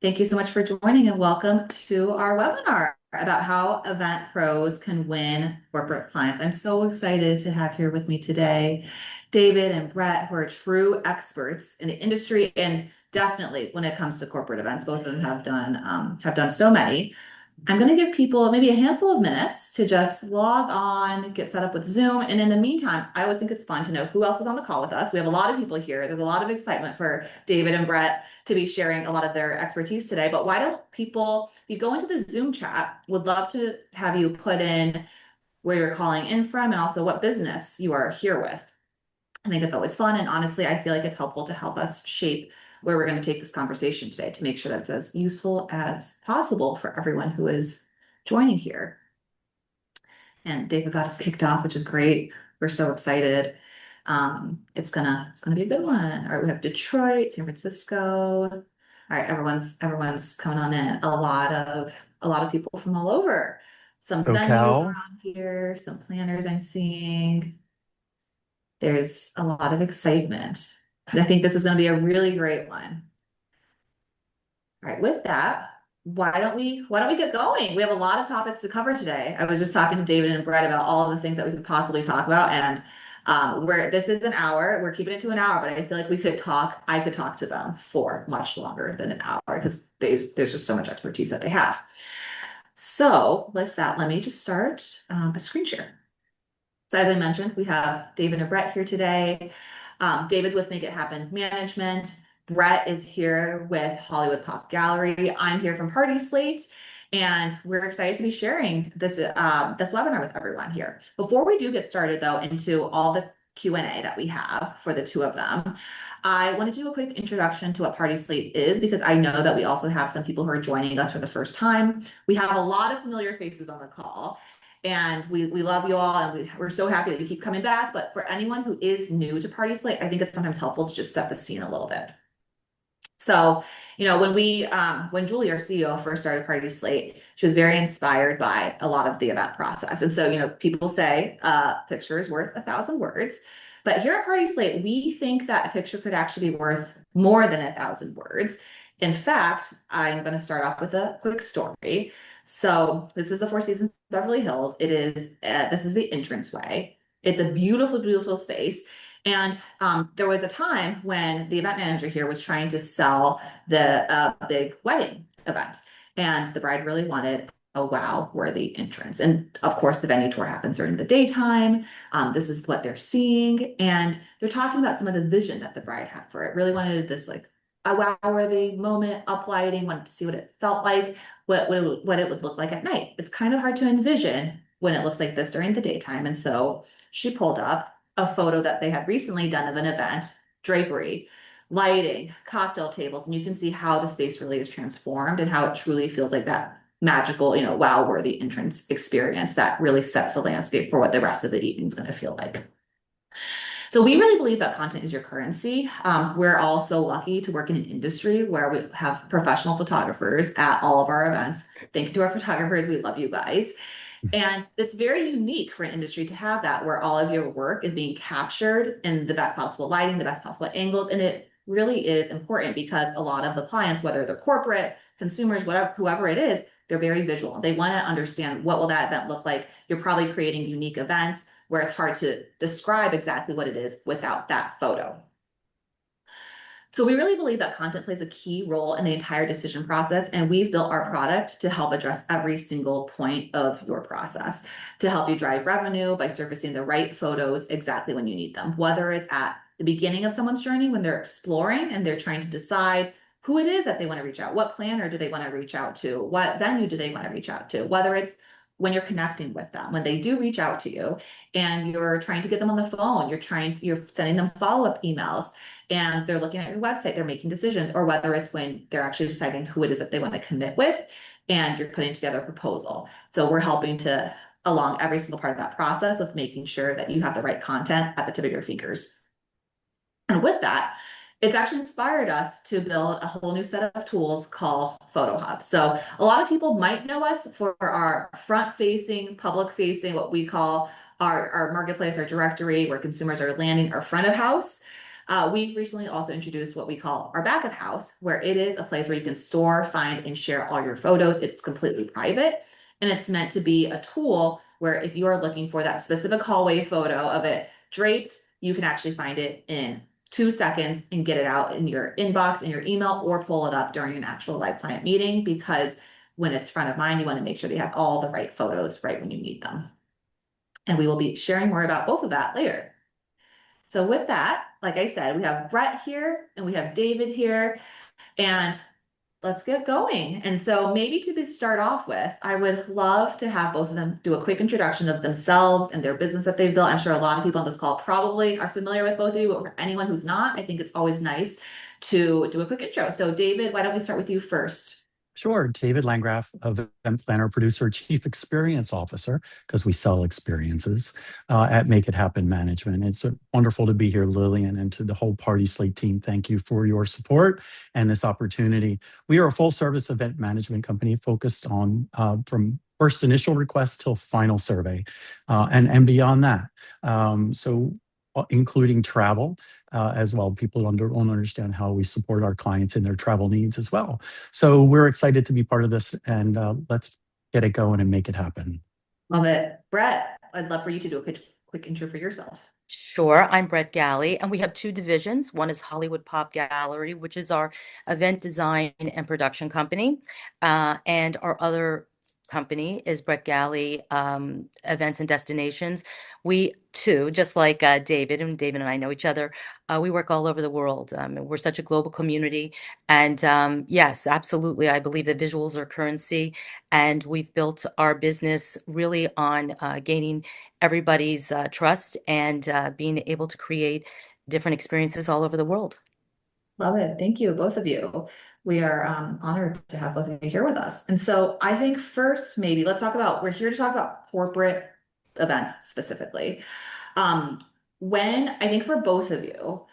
Thank you so much for joining and welcome to our webinar about how event pros can win corporate clients. I'm so excited to have here with me today David and Brett, who are true experts in the industry and definitely when it comes to corporate events. Both of them have done so many. I'm going to give people maybe a handful of minutes to just log on, get set up with Zoom. And in the meantime, I always think it's fun to know who else is on the call with us. We have a lot of people here. There's a lot of excitement for David and Brett to be sharing a lot of their expertise today. But why don't people, if you go into the Zoom chat, would love to have you put in where you're calling in from and also what business you are here with. I think it's always fun. And honestly, I feel like it's helpful to help us shape where we're going to take this conversation today to make sure that it's as useful as possible for everyone who is joining here. And David got us kicked off, which is great. We're so excited. It's gonna be a good one. All right, we have Detroit, San Francisco. All right, everyone's coming on in. A lot of people from all over. Some venues SoCal. around here, some planners I'm seeing. There's a lot of excitement. I think this is going to be a really great one. All right, with that, why don't we get going? We have a lot of topics to cover today. I was just talking to David and Brett about all of the things that we could possibly talk about, and where this is an hour, we're keeping it to an hour, but I feel like I could talk to them for much longer than an hour because there's just so much expertise that they have. So with that, let me just start a screen share. So as I mentioned, we have David and Brett here today. David's with Make It Happen Management. Brett is here with Hollywood Pop Gallery. I'm here from PartySlate, and we're excited to be sharing this webinar with everyone here. Before we do get started, though, into all the Q&A that we have for the two of them, I want to do a quick introduction to what PartySlate is because I know that we also have some people who are joining us for the first time. We have a lot of familiar faces on the call. And we love you all, and we're so happy that you keep coming back. But for anyone who is new to PartySlate, I think it's sometimes helpful to just set the scene a little bit. So, when Julie, our CEO, first started PartySlate, she was very inspired by a lot of the event process. And so, people say picture is worth 1,000 words. But here at PartySlate, we think that a picture could actually be worth more than 1,000 words. In fact, I'm going to start off with a quick story. So this is the Four Seasons Beverly Hills. This is the entranceway. It's a beautiful, beautiful space. And there was a time when the event manager here was trying to sell the big wedding event, and the bride really wanted a wow-worthy entrance. And of course, the venue tour happens during the daytime. This is what they're seeing, and they're talking about some of the vision that the bride had for it. Really wanted this like a wow-worthy moment, uplighting, wanted to see what it felt like, what it would look like at night. It's kind of hard to envision when it looks like this during the daytime, and so she pulled up a photo that they had recently done of an event, drapery, lighting, cocktail tables, and you can see how the space really is transformed and how it truly feels like that magical, wow worthy entrance experience that really sets the landscape for what the rest of the evening is going to feel like. So we really believe that content is your currency. We're all so lucky to work in an industry where we have professional photographers at all of our events. Thank you to our photographers. We love you guys. And it's very unique for an industry to have that where all of your work is being captured in the best possible lighting, the best possible angles. And it really is important because a lot of the clients, whether they're corporate, consumers, whatever, whoever it is, they're very visual. They want to understand what will that event look like. You're probably creating unique events where it's hard to describe exactly what it is without that photo. So we really believe that content plays a key role in the entire decision process, and we've built our product to help address every single point of your process, to help you drive revenue by surfacing the right photos exactly when you need them, whether it's at the beginning of someone's journey when they're exploring and they're trying to decide who it is that they want to reach out, what planner do they want to reach out to, what venue do they want to reach out to, whether it's when you're connecting with them, when they do reach out to you and you're trying to get them on the phone, you're sending them follow-up emails and they're looking at your website, they're making decisions, or whether it's when they're actually deciding who it is that they want to commit with and you're putting together a proposal. So we're helping to along every single part of that process with making sure that you have the right content at the tip of your fingers. And with that, it's actually inspired us to build a whole new set of tools called Photo Hub. So a lot of people might know us for our front-facing, public-facing, what we call our marketplace, our directory, where consumers are landing our front of house. We've recently also introduced what we call our backup house, where it is a place where you can store, find, and share all your photos. It's completely private, and it's meant to be a tool where if you are looking for that specific hallway photo of it draped, you can actually find it in 2 seconds and get it out in your inbox, in your email, or pull it up during an actual live client meeting, because when it's front of mind, you want to make sure they have all the right photos right when you need them. And we will be sharing more about both of that later. So with that, like I said, we have Brett here and we have David here, and let's get going. And so maybe start off with, I would love to have both of them do a quick introduction of themselves and their business that they've built. I'm sure a lot of people on this call probably are familiar with both of you, but for anyone who's not, I think it's always nice to do a quick intro. So David, why don't we start with you first? Sure. David Landgraf, event planner, producer, chief experience officer, because we sell experiences at Make It Happen Management. It's wonderful to be here, Lillian, and to the whole PartySlate team. Thank you for your support and this opportunity. We are a full service event management company focused on from first initial request till final survey and beyond that. Including travel as well. People don't understand how we support our clients in their travel needs as well. So we're excited to be part of this, and let's get it going and make it happen. Love it. Brett, I'd love for you to do a quick intro for yourself. Sure, I'm Brett Galley, and we have two divisions. One is Hollywood Pop Gallery, which is our event design and production company, and our other company is Brett Galley Events and Destinations. We too, just like David and I know each other, we work all over the world. We're such a global community, and yes, absolutely, I believe that visuals are currency, and we've built our business really on gaining everybody's trust and being able to create different experiences all over the world. Love it. Thank you, both of you. We are honored to have both of you here with us. And so I think first, maybe let's talk about, we're here to talk about corporate events specifically. Um, when I think for both of you,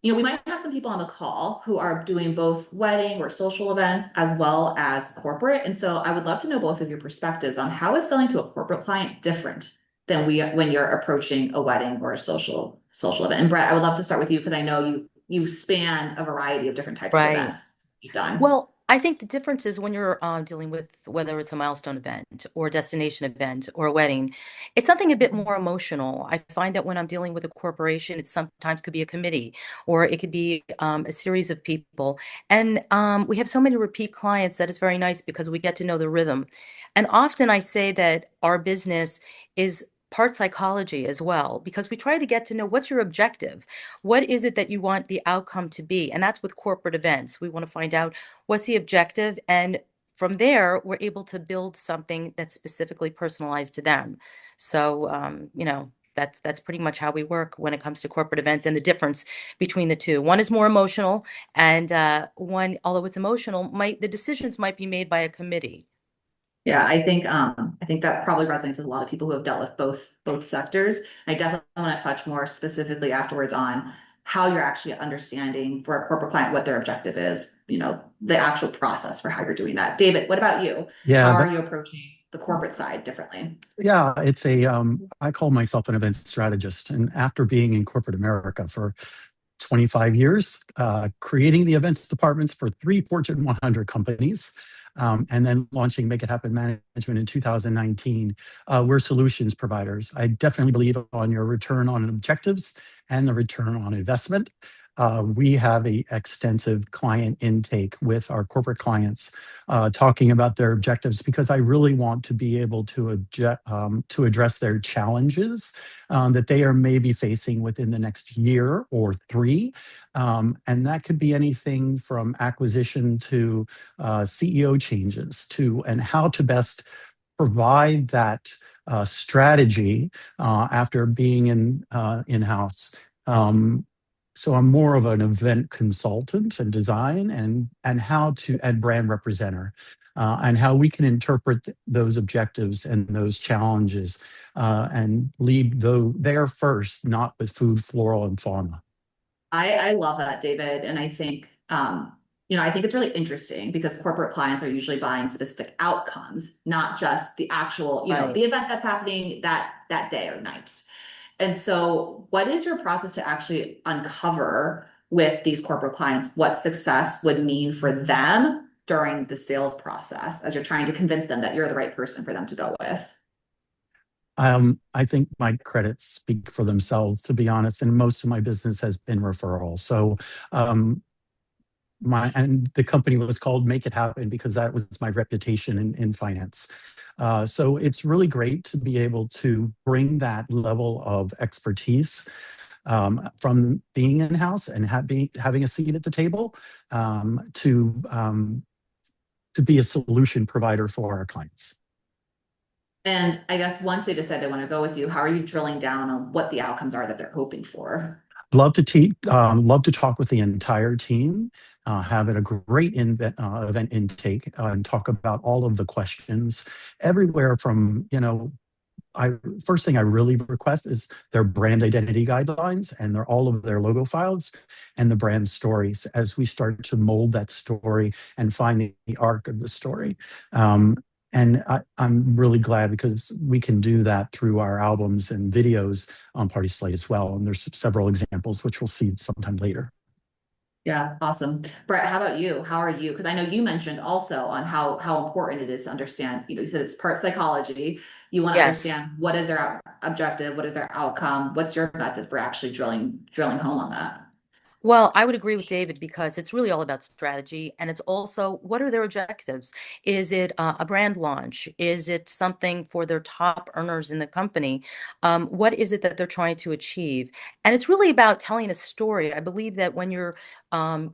we might have some people on the call who are doing both wedding or social events as well as corporate. And so I would love to know both of your perspectives on how is selling to a corporate client different than when you're approaching a wedding or a social event. And Brett, I would love to start with you because I know you've spanned a variety of different types of Right. events you've done. Well, I think the difference is when you're dealing with whether it's a milestone event or a destination event or a wedding, it's something a bit more emotional. I find that when I'm dealing with a corporation, it sometimes could be a committee or it could be a series of people. And we have so many repeat clients that is very nice because we get to know the rhythm. And often I say that our business is part psychology as well, because we try to get to know what's your objective. What is it that you want the outcome to be? And that's with corporate events. We want to find out what's the objective, and from there, we're able to build something that's specifically personalized to them. So, that's pretty much how we work when it comes to corporate events and the difference between the two. One is more emotional, and one, although it's emotional, might the decisions might be made by a committee. Yeah, I think that probably resonates with a lot of people who have dealt with both sectors. I definitely want to touch more specifically afterwards on how you're actually understanding for a corporate client what their objective is, the actual process for how you're doing that. David, what about you? How Yeah, are you approaching the corporate side differently? yeah, it's I call myself an event strategist, and after being in corporate America for 25 years, creating the events departments for three Fortune 100 companies, and then launching Make It Happen Management in 2019. We're solutions providers. I definitely believe on your return on objectives and the return on investment. We have a extensive client intake with our corporate clients, talking about their objectives because I really want to be able to address their challenges that they are maybe facing within the next year or three. And that could be anything from acquisition to CEO changes to and how to best provide that strategy after being in-house. So I'm more of an event consultant and design and how to and brand representer, and how we can interpret those objectives and those challenges and lead there first, not with food, floral, and fauna. I love that, David. And I think, I think it's really interesting because corporate clients are usually buying specific outcomes, not just the actual, Right. the event that's happening that day or night. And so what is your process to actually uncover with these corporate clients what success would mean for them during the sales process as you're trying to convince them that you're the right person for them to go with? I think my credits speak for themselves, to be honest, and most of my business has been referral. So um, and the company was called Make It Happen because that was my reputation in finance. So it's really great to be able to bring that level of expertise from being in-house and having a seat at the table to be a solution provider for our clients. And I guess once they decide they want to go with you, how are you drilling down on what the outcomes are that they're hoping for? Love to talk with the entire team, have it a great event intake, and talk about all of the questions, everywhere from, I first thing I really request is their brand identity guidelines and all of their logo files and the brand stories as we start to mold that story and find the arc of the story. And I'm really glad because we can do that through our albums and videos on PartySlate as well. And there's several examples which we'll see sometime later. Yeah, awesome. Brett, how about you? How are you? Because I know you mentioned also on how important it is to understand, you said it's part psychology. You want to Yes. understand what is their objective, what is their outcome, what's your method for actually drilling home on that? Well, I would agree with David because it's really all about strategy. And it's also what are their objectives? Is it a brand launch? Is it something for their top earners in the company? What is it that they're trying to achieve? And it's really about telling a story. I believe that when you're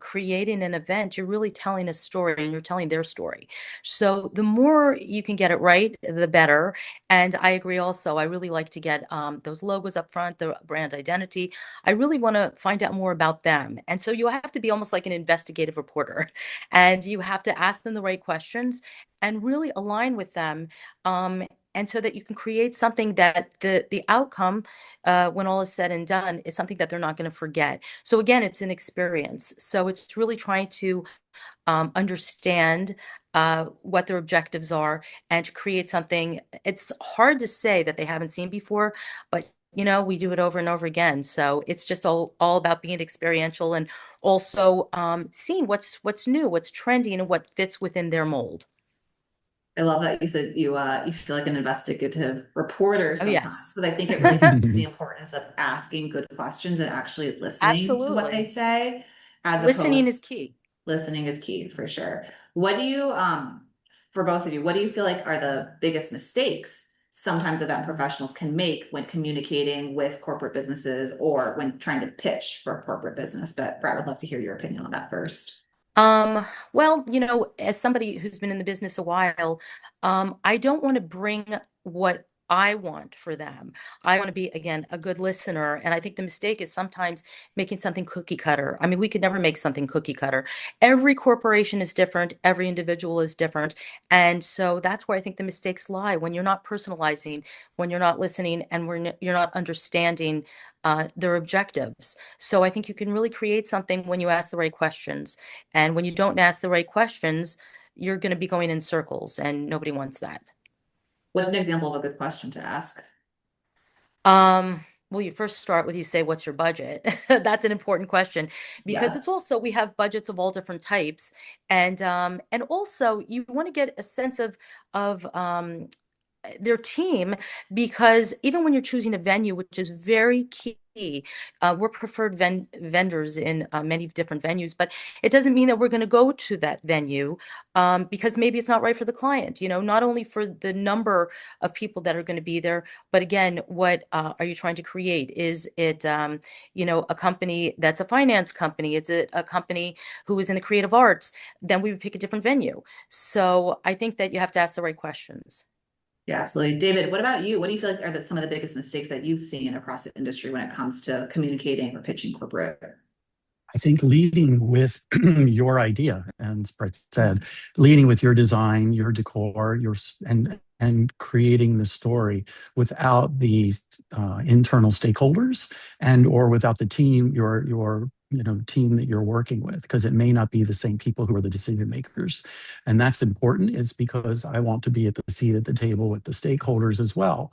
creating an event, you're really telling a story and you're telling their story. So the more you can get it right, the better. And I agree also, I really like to get those logos up front, the brand identity. I really want to find out more about them. And so you have to be almost like an investigative reporter and you have to ask them the right questions and really align with them. And so that you can create something that the outcome, when all is said and done, is something that they're not going to forget. So again, it's an experience. So it's really trying to understand what their objectives are and to create something. It's hard to say that they haven't seen before, but we do it over and over again. So it's just all about being experiential and also seeing what's new, what's trending, and what fits within their mold. I love that you said you feel like an investigative reporter Oh, sometimes, yes. because I think it really highlights the importance of asking good questions and actually listening to what they Absolutely. say, as Listening is opposed key. listening is key for sure. What do you for both of you, what do you feel like are the biggest mistakes sometimes event professionals can make when communicating with corporate businesses or when trying to pitch for a corporate business? But Brad, would love to hear your opinion on that first. Um, well, as somebody who's been in the business a while, I don't want to bring what I want for them. I want to be, again, a good listener. And I think the mistake is sometimes making something cookie cutter. I mean, we could never make something cookie cutter. Every corporation is different, every individual is different. And so that's where I think the mistakes lie when you're not personalizing, when you're not listening, and you're not understanding their objectives. So I think you can really create something when you ask the right questions. And when you don't ask the right questions, you're going to be going in circles, and nobody wants that. What's an example of a good question to ask? Um, well, you first start with you say, what's your budget? That's an important question because it's Yes. also we have budgets of all different types, and also you want to get a sense of their team because even when you're choosing a venue, which is very key, we're preferred vendors in many different venues, but it doesn't mean that we're going to go to that venue because maybe it's not right for the client, not only for the number of people that are going to be there, but again, what are you trying to create? Is it, a company that's a finance company? Is it a company who is in the creative arts? Then we would pick a different venue. So I think that you have to ask the right questions. Yeah, absolutely. David, what about you? What do you feel like are some of the biggest mistakes that you've seen across the industry when it comes to communicating or pitching corporate? I think leading with your idea, and as Brett said, leading with your design, your decor, and creating the story without the internal stakeholders or without the team, your team that you're working with, because it may not be the same people who are the decision makers. And that's important is because I want to be at the seat at the table with the stakeholders as well.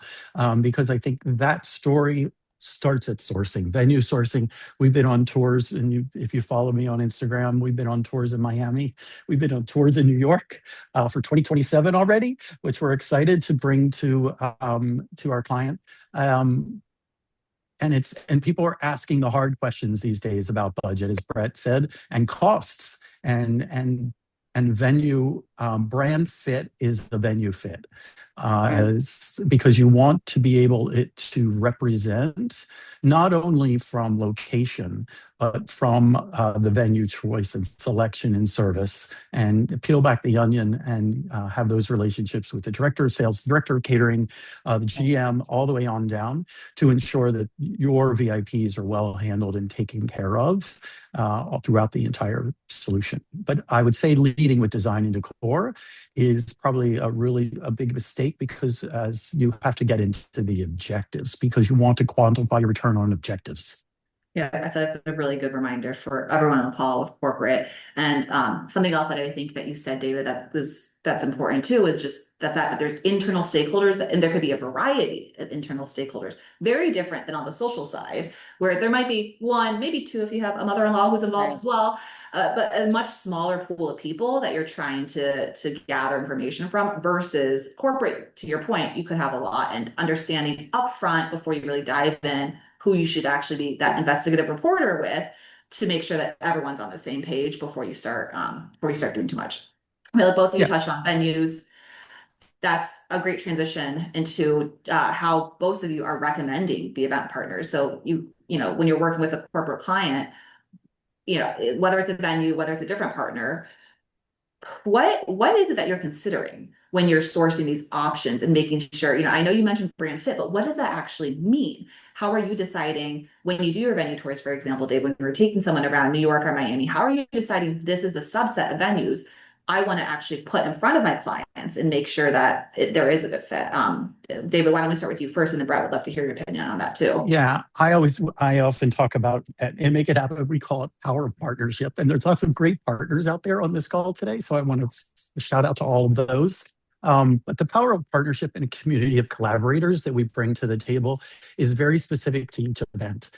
Because I think that story starts at sourcing, venue sourcing. We've been on tours, and if you follow me on Instagram, we've been on tours in Miami. We've been on tours in New York for 2027 already, which we're excited to bring to our client. And people are asking the hard questions these days about budget, as Brett said, and costs, and venue brand fit is the venue fit, as because you want to be able to represent not only from location but from the venue choice and selection and service, and peel back the onion and have those relationships with the director of sales, director of catering, the GM, all the way on down, to ensure that your VIPs are well handled and taken care of throughout the entire solution. But I would say leading with design and decor is probably a big mistake, because as you have to get into the objectives, because you want to quantify your return on objectives. Yeah, I feel like that's a really good reminder for everyone on the call with corporate. And something else that I think that you said, David, that's important too, is just the fact that there's internal stakeholders, and there could be a variety of internal stakeholders, very different than on the social side, where there might be one, maybe two if you have a mother-in-law who's involved as well, but a much smaller pool of people that you're trying to gather information from, versus corporate. To your point, you could have a lot, and understanding upfront before you really dive in who you should actually be that investigative reporter with, to make sure that everyone's on the same page before you start doing too much. Well, both of you touched on venues. That's a great transition into how both of you are recommending the event partners. So when you're working with a corporate client, whether it's a venue, whether it's a different partner, what is it that you're considering when you're sourcing these options and making sure, I know you mentioned brand fit, but what does that actually mean? How are you deciding when you do your venue tours, for example, Dave, when you're taking someone around New York or Miami, how are you deciding this is the subset of venues I want to actually put in front of my clients and make sure that there is a good fit? David, why don't we start with you first, and then Brett would love to hear your opinion on that too. Yeah, I often talk about and make it happen. We call it power of partnership, and there's lots of great partners out there on this call today. So I want to shout out to all of those. But the power of partnership and a community of collaborators that we bring to the table is very specific to each event,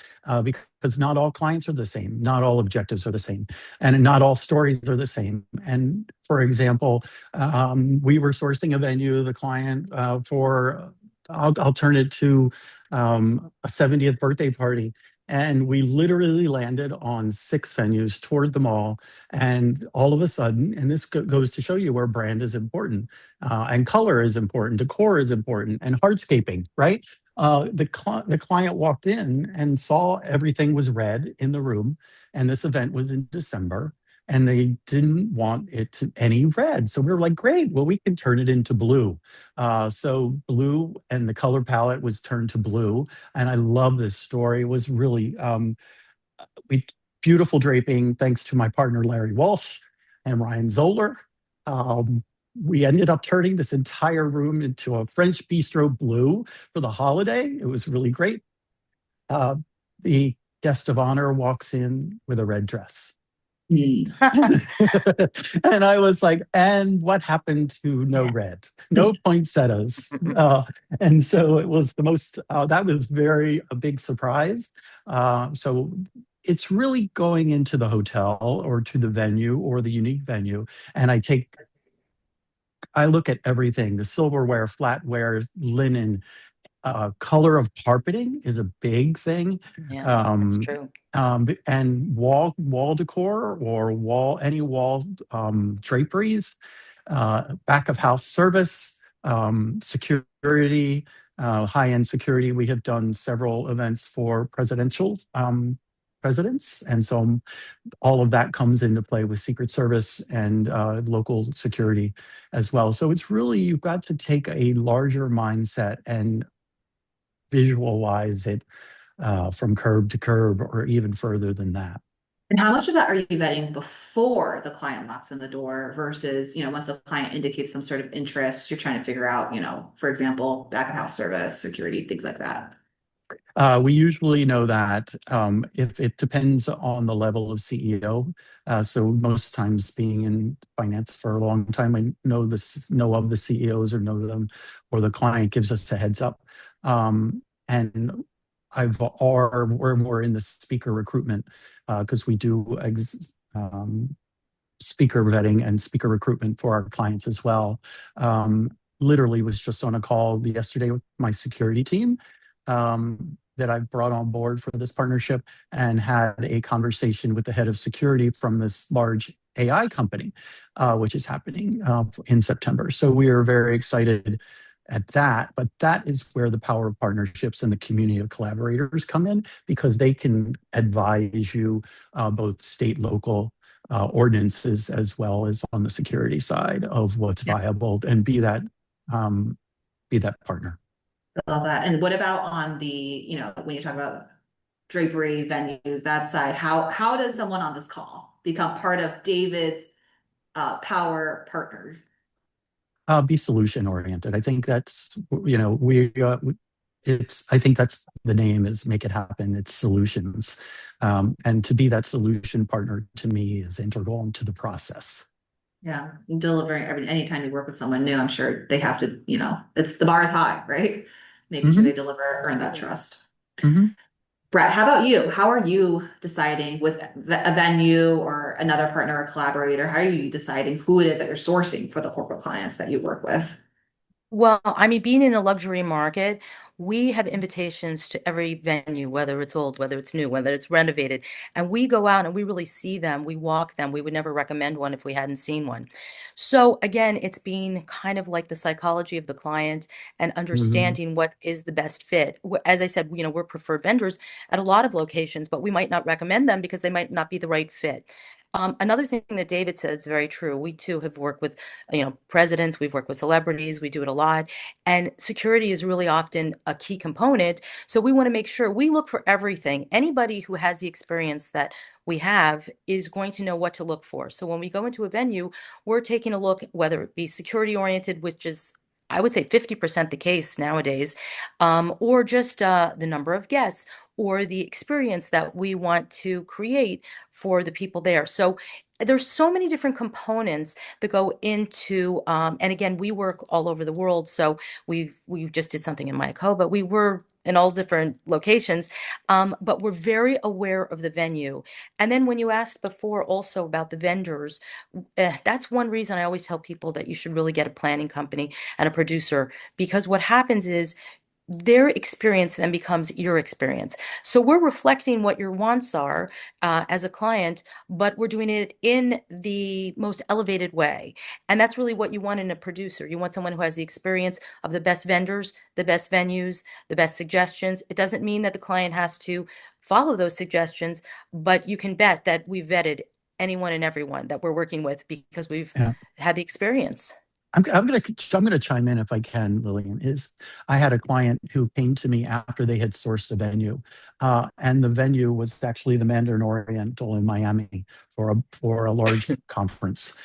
because not all clients are the same, not all objectives are the same, and not all stories are the same. And for example, we were sourcing a venue, the client for, I'll turn it to a 70th birthday party. And we literally landed on 6 venues, toured them all. And all of a sudden, and this goes to show you where brand is important, and color is important, decor is important, and hardscaping, right? The client walked in and saw everything was red in the room, and this event was in December, and they didn't want it to any red. So we were like, great, well, we can turn it into blue. So blue, and the color palette was turned to blue. And I love this story. It was really we beautiful draping, thanks to my partner, Larry Walsh and Ryan Zoller. We ended up turning this entire room into a French bistro blue for the holiday. It was really great. The guest of honor walks in with a red dress. And I was like, and what happened to no red, no poinsettias? And so it was the most, that was a big surprise. So it's really going into the hotel or to the venue or the unique venue. And I look at everything, the silverware, flatware, linen, color of carpeting is a big thing. Yeah, that's true. And wall decor or any wall draperies, back of house service, security, high-end security. We have done several events for presidential presidents, and so all of that comes into play with Secret Service and local security as well. So it's really, you've got to take a larger mindset and visualize it from curb to curb, or even further than that. And how much of that are you vetting before the client walks in the door versus, once the client indicates some sort of interest, you're trying to figure out, for example, back of house service, security, things like that? We usually know that if it depends on the level of CEO. So most times, being in finance for a long time, I know of the CEOs or know them, or the client gives us a heads up. And we're more in the speaker recruitment because we do speaker vetting and speaker recruitment for our clients as well. Literally was just on a call yesterday with my security team that I brought on board for this partnership, and had a conversation with the head of security from this large AI company, which is happening in September. So we are very excited at that, but that is where the power of partnerships and the community of collaborators come in, because they can advise you both state, local, ordinances, as well as on the security side of what's Yeah, viable, and be that partner. I love that. And what about on the, when you talk about drapery venues, that side, how does someone on this call become part of David's power partner? Be solution oriented. I think that's, I think that's the name, is make it happen. It's solutions. And to be that solution partner, to me, is integral to the process. Yeah, and delivering anytime you work with someone new, I'm sure they have to, it's the bar is high, right? Making sure Hmm. they deliver, earn that trust. Hmm. Brett, how about you? How are you deciding with a venue or another partner or collaborator? How are you deciding who it is that you're sourcing for the corporate clients that you work with? Well, I mean, being in the luxury market, we have invitations to every venue, whether it's old, whether it's new, whether it's renovated. And we go out and we really see them, we walk them. We would never recommend one if we hadn't seen one. So again, it's being kind of like the psychology of the client and Hmm. understanding what is the best fit. As I said, we're preferred vendors at a lot of locations, but we might not recommend them because they might not be the right fit. Another thing that David said is very true. We too have worked with presidents, we've worked with celebrities, we do it a lot. And security is really often a key component. So we want to make sure we look for everything. Anybody who has the experience that we have is going to know what to look for. So when we go into a venue, we're taking a look, whether it be security oriented, which is I would say 50% the case nowadays, or just the number of guests or the experience that we want to create for the people there. So there's so many different components that go into and again, we work all over the world, so we just did something in Monaco, but we were in all different locations, but we're very aware of the venue. And then when you asked before also about the vendors, that's one reason I always tell people that you should really get a planning company and a producer, because what happens is their experience then becomes your experience. So we're reflecting what your wants are as a client, but we're doing it in the most elevated way. And that's really what you want in a producer. You want someone who has the experience of the best vendors, the best venues, the best suggestions. It doesn't mean that the client has to follow those suggestions, but you can bet that we vetted anyone and everyone that we're working with because we've Yeah. had the experience. I'm gonna chime in if I can, Lillian. I had a client who came to me after they had sourced a venue, and the venue was actually the Mandarin Oriental in Miami for a large conference,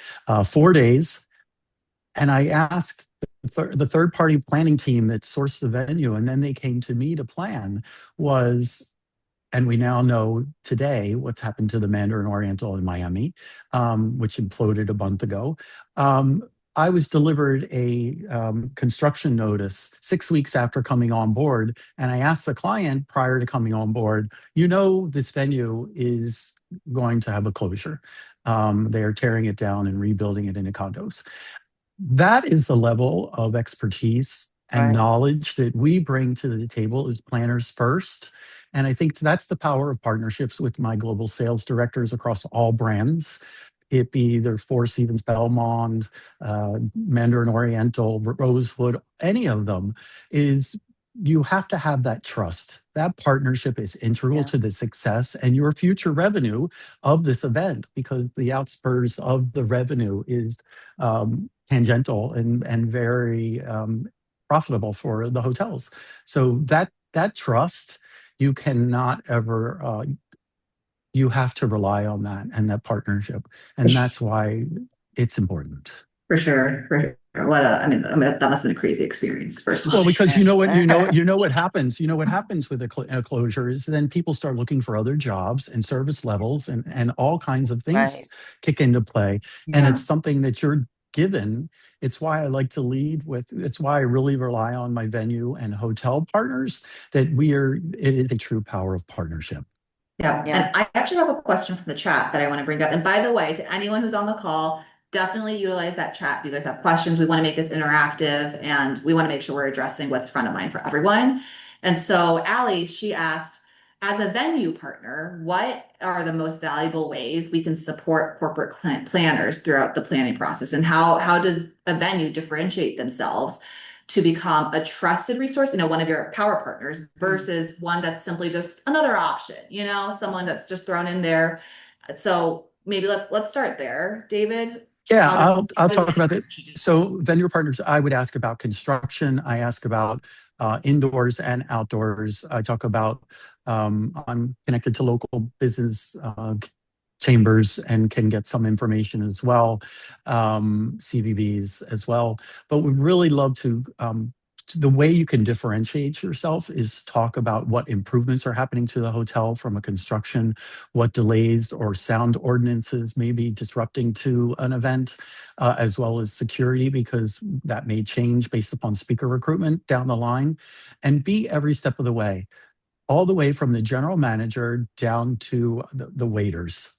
4 days. And I asked the third party planning team that sourced the venue, and then they came to me to plan, was, and we now know today what's happened to the Mandarin Oriental in Miami, which imploded a month ago. I was delivered a construction notice 6 weeks after coming on board, and I asked the client prior to coming on board, this venue is going to have a closure. They are tearing it down and rebuilding it into condos. That is the level of expertise and Right. knowledge that we bring to the table as planners first. And I think that's the power of partnerships with my global sales directors across all brands. It be either Four Seasons Belmont, Mandarin Oriental, Rosewood, any of them, is you have to have that trust. That partnership is integral Yeah. to the success and your future revenue of this event, because the outspurs of the revenue is tangential and very profitable for the hotels. So that trust, you cannot ever you have to rely on that and that partnership, and that's why it's important. For sure. For sure. That must have been a crazy experience, first of all, Well, to because hear. what happens. What happens with a closure is then people start looking for other jobs and service levels, and all kinds of Right. things kick into play. And Yeah. it's something that you're given. It's why I like to lead with, it's why I really rely on my venue and hotel partners, that it is a true power of partnership. Yeah, Yeah. and I actually have a question from the chat that I want to bring up. And by the way, to anyone who's on the call, definitely utilize that chat. If you guys have questions, we want to make this interactive and we want to make sure we're addressing what's front of mind for everyone. And so Allie, she asked, as a venue partner, what are the most valuable ways we can support corporate planners throughout the planning process? And how does a venue differentiate themselves to become a trusted resource, one of your power partners versus one that's simply just another option, someone that's just thrown in there. So maybe let's start there. David, Yeah, I'll how does talk venue about it. partnership do that? So vendor partners, I would ask about construction. I ask about indoors and outdoors. I talk about I'm connected to local business chambers and can get some information as well, CVBs as well. But we really love to. The way you can differentiate yourself is talk about what improvements are happening to the hotel from a construction, what delays or sound ordinances may be disrupting to an event, as well as security, because that may change based upon speaker recruitment down the line, and be every step of the way, all the way from the general manager down to the waiters,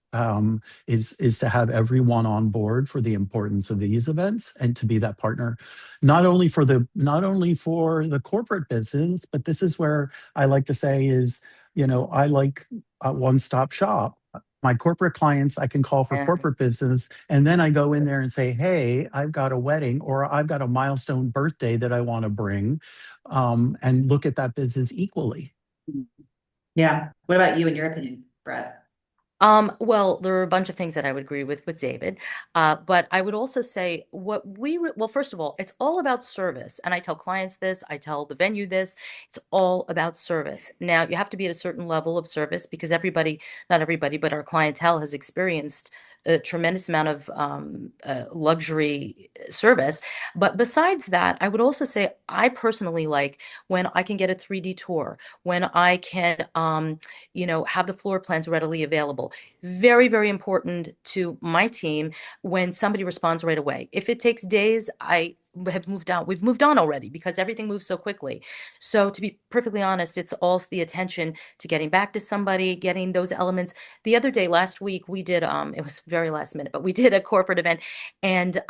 is to have everyone on board for the importance of these events and to be that partner, not only for the corporate business, but this is where I like to say is, I like a one-stop shop. My corporate clients, I can call for Yeah. corporate business, and then I go in there and say, hey, I've got a wedding or I've got a milestone birthday that I want to bring, and look at that business equally. Yeah. What about you in your opinion, Brett? Well, there are a bunch of things that I would agree with David, but I would also say well, first of all, it's all about service, and I tell clients this, I tell the venue this, it's all about service. Now, you have to be at a certain level of service because not everybody, but our clientele has experienced a tremendous amount of luxury service. But besides that, I would also say I personally like when I can get a 3D tour, when I can, have the floor plans readily available. Very, very important to my team when somebody responds right away. If it takes days, I have moved on. We've moved on already because everything moves so quickly. So to be perfectly honest, it's also the attention to getting back to somebody, getting those elements. The other day, last week, we did, it was very last minute, but we did a corporate event, and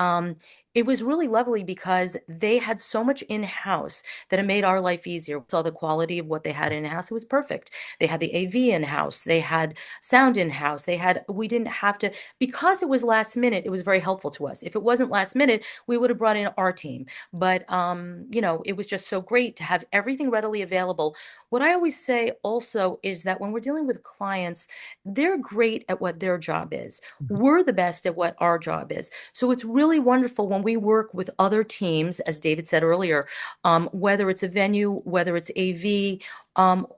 it was really lovely because they had so much in-house that it made our life easier. We saw the quality of what they had in-house. It was perfect. They had the AV in-house, they had sound in-house, we didn't have to, because it was last minute, it was very helpful to us. If it wasn't last minute, we would have brought in our team. But it was just so great to have everything readily available. What I always say also is that when we're dealing with clients, they're great at what their job is. We're the best at what our job is. So it's really wonderful when we work with other teams, as David said earlier, whether it's a venue, whether it's AV,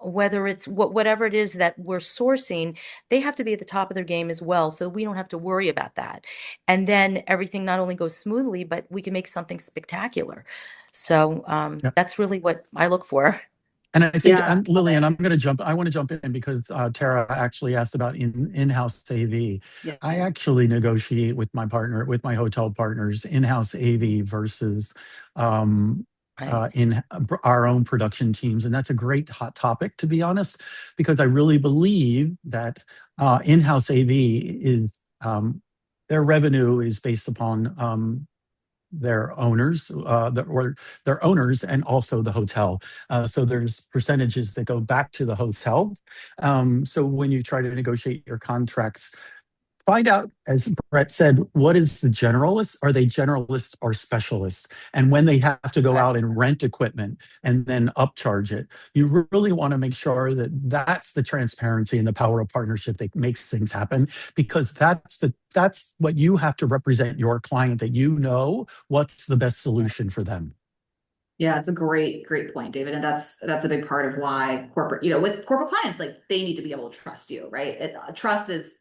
whether it's whatever it is that we're sourcing, they have to be at the top of their game as well, so we don't have to worry about that. And then everything not only goes smoothly, but we can make something spectacular. So that's really what I look for. And I think, Yeah, love Lillian, it. I want to jump in because Tara actually asked about in-house AV. Yeah. I actually negotiate with my hotel partners, in-house AV versus Right. in our own production teams. And that's a great hot topic, to be honest, because I really believe that in-house AV is, their revenue is based upon their owners, or their owners, and also the hotel. So there's percentages that go back to the hotel. So when you try to negotiate your contracts, find out, as Brett said, what is the generalist? Are they generalists or specialists? And when they have to go Right. out and rent equipment and then upcharge it, you really want to make sure that that's the transparency and the power of partnership that makes things happen, because that's what you have to represent your client, that you know what's the best solution for them. Yeah, it's a great point, David. And that's a big part of why corporate, with corporate clients, like they need to be able to trust you, right? Trust is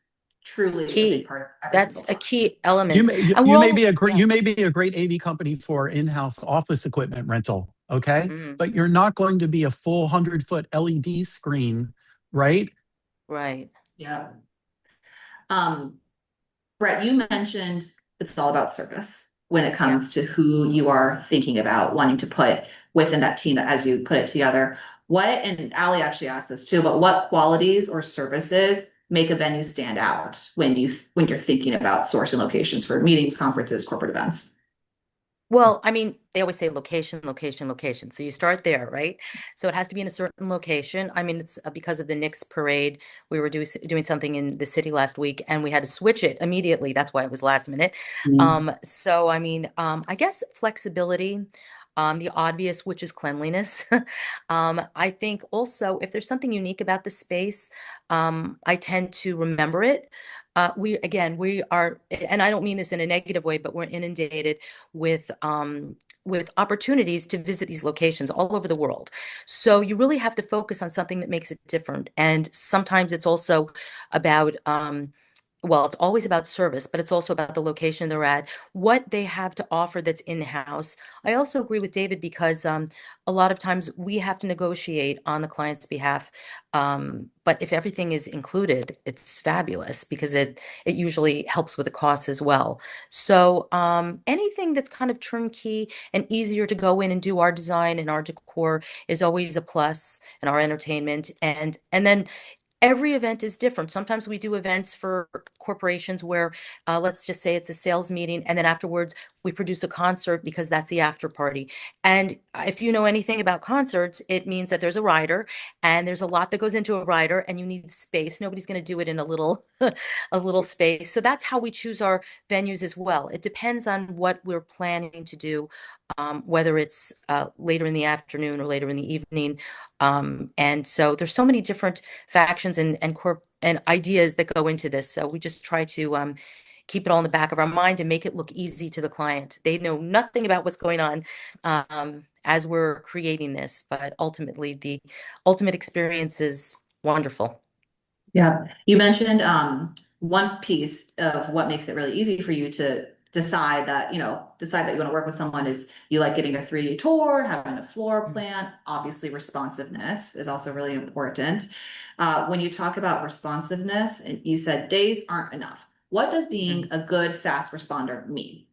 truly a big Key. part of every That's single a process. key element. And You we're may all, be a great yeah. AV company for in-house office equipment rental, okay? Mhm. But you're not going to be a full 100-foot LED screen, right? Right. Yeah. Um, Brett, you mentioned it's all about service. when it Yeah. comes to who you are thinking about wanting to put within that team as you put it together. What, and Ali actually asked this too, but what qualities or services make a venue stand out when you're thinking about sourcing locations for meetings, conferences, corporate events? Well, I mean, they always say location, location, location. So you start there, right? So it has to be in a certain location. I mean, it's because of the Knicks parade. We were doing something in the city last week and we had to switch it immediately. That's why it was last minute. Mm. So I mean, I guess flexibility, the obvious, which is cleanliness. I think also if there's something unique about the space, I tend to remember it. We are, and I don't mean this in a negative way, but we're inundated with opportunities to visit these locations all over the world. So you really have to focus on something that makes it different. And sometimes it's also about well, it's always about service, but it's also about the location they're at, what they have to offer that's in-house. I also agree with David because a lot of times we have to negotiate on the client's behalf. But if everything is included, it's fabulous because it usually helps with the costs as well. So anything that's kind of turnkey and easier to go in and do our design and our decor is always a plus, and our entertainment. And then every event is different. Sometimes we do events for corporations where, let's just say it's a sales meeting, and then afterwards we produce a concert because that's the after party. And if you know anything about concerts, it means that there's a rider, and there's a lot that goes into a rider, and you need space. Nobody's going to do it in a little, a little space. So that's how we choose our venues as well. It depends on what we're planning to do, whether it's later in the afternoon or later in the evening. And so there's so many different factions and ideas that go into this. So we just try to keep it all in the back of our mind and make it look easy to the client. They know nothing about what's going on as we're creating this, but ultimately the ultimate experience is wonderful. Yeah, you mentioned one piece of what makes it really easy for you to decide that you want to work with someone is you like getting a 3D tour, having a floor plan. Obviously, responsiveness is also really important. When you talk about responsiveness, and you said days aren't enough. What does being Mhm. a good fast responder mean?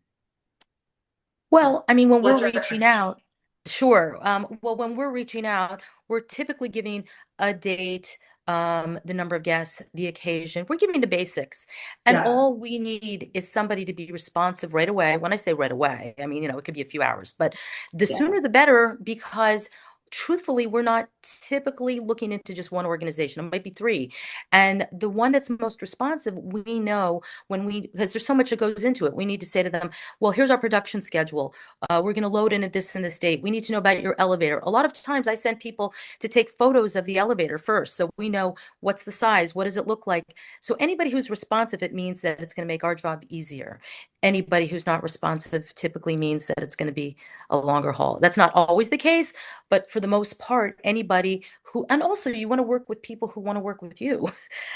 Well, I mean, when we're What's your reaching expectation? out, sure. Well, when we're reaching out, we're typically giving a date, the number of guests, the occasion. We're giving the basics. And Yeah, all we need is somebody to be responsive right away. When I say right away, I mean, it could be a few hours, but the yeah, sooner the better because truthfully, we're not typically looking into just one organization. It might be three. And the one that's most responsive, we know because there's so much that goes into it, we need to say to them, well, here's our production schedule. We're going to load in at this and this date. We need to know about your elevator. A lot of times I send people to take photos of the elevator first. So we know what's the size, what does it look like. So anybody who's responsive, it means that it's going to make our job easier. Anybody who's not responsive typically means that it's going to be a longer haul. That's not always the case, but for the most part, anybody who, and also you want to work with people who want to work with you.